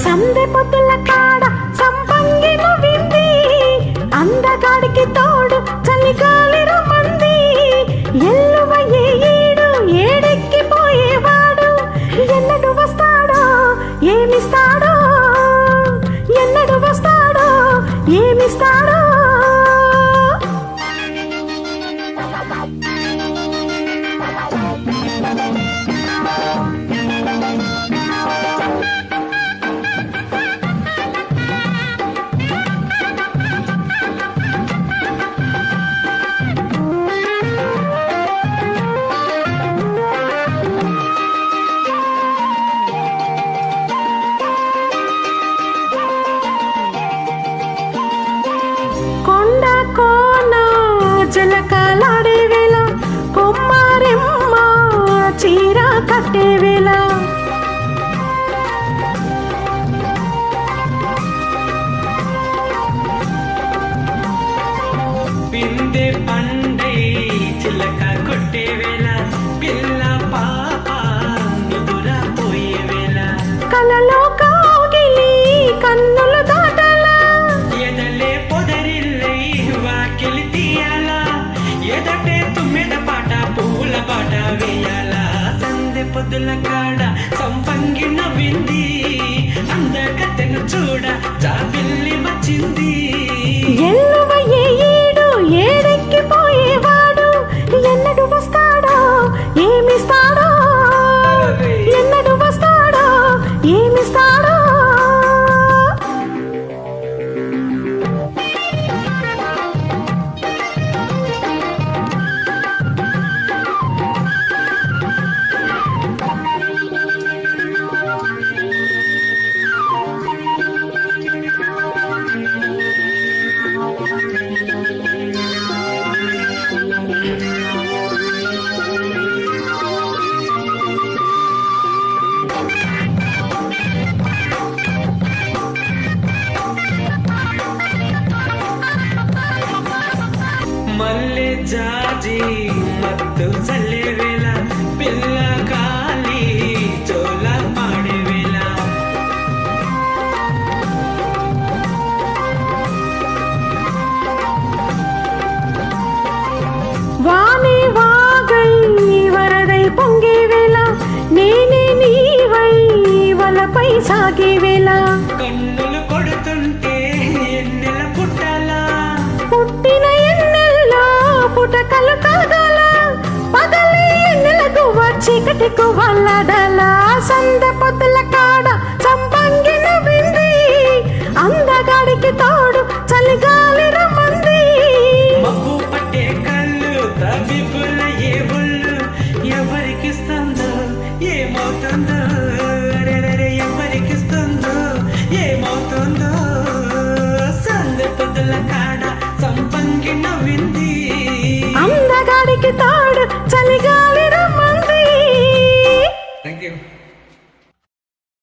సందె పొద్దుల కాడ సంపంగి నవ్వింది, అందగాడికి తోడు చలిగాలి రమ్మంది. ఎల్లువయ్యే ఈడు ఏడెక్కిపోయేవాడు, ఎన్నడు వస్తాడో ఏమిస్తాడో, ఎన్నడు వస్తాడో ఏమిస్తాడో. జలకాలాడే వేళ కొమ్మారెమ్మ చీర కట్టే వేళ, పిందె పండే చిలక కొట్టే వేళ, పిల్ల పాప నిదుర పోయే వేళ, కలలో కాగిలి కన్నుల దాటల, ఎదలే పొదరిల్లై వాకిలి తీయాల, ఎదటే తుమ్మెద పాట పూల పాట వేయాల. సందె పొద్దుల కాడ సంపంగి నవ్వింది, అందగత్తెను చూడ జాబిల్లి వచ్చింది. ఎల్లువయ్యే ఈడు ఏడెక్కిపోయేవాడు, ఎన్నడు వస్తాడో ఏమిస్తాడో, ఎన్నడు వస్తాడో ఏమిస్తాడో. మల్లె జాజి మత్తు చల్లే వేళ, పిల్ల కాలి చోల పాడే వేళ, వాణి వాగై వరదై పొంగే వేళ, నేనే నీవై వలపై సాగే వేళ, కన్నులు కొడుతుంటే ఎన్నెల పుట్టాలా, పుట్టిన ఎన్నెల్లో పుటకలు కాగల, పగలే ఎన్నెలకు చీకటికు వల్లడల. సందె పొద్దుల కాడ సంపంగి నవ్వింది, అందగాడికి తోడు చలిగాలి రమ్మంది. మబ్బు పట్టే కళ్ళు తబిబుల ఏ ఒళ్ళు, ఎవరికిస్తుందో ఏమవుతుందో, ఎవరికిస్తుందో ఏమవుతుందో. సందె పొద్దుల కాడ సంపంగి నవ్వింది, అందగాడికి తోడు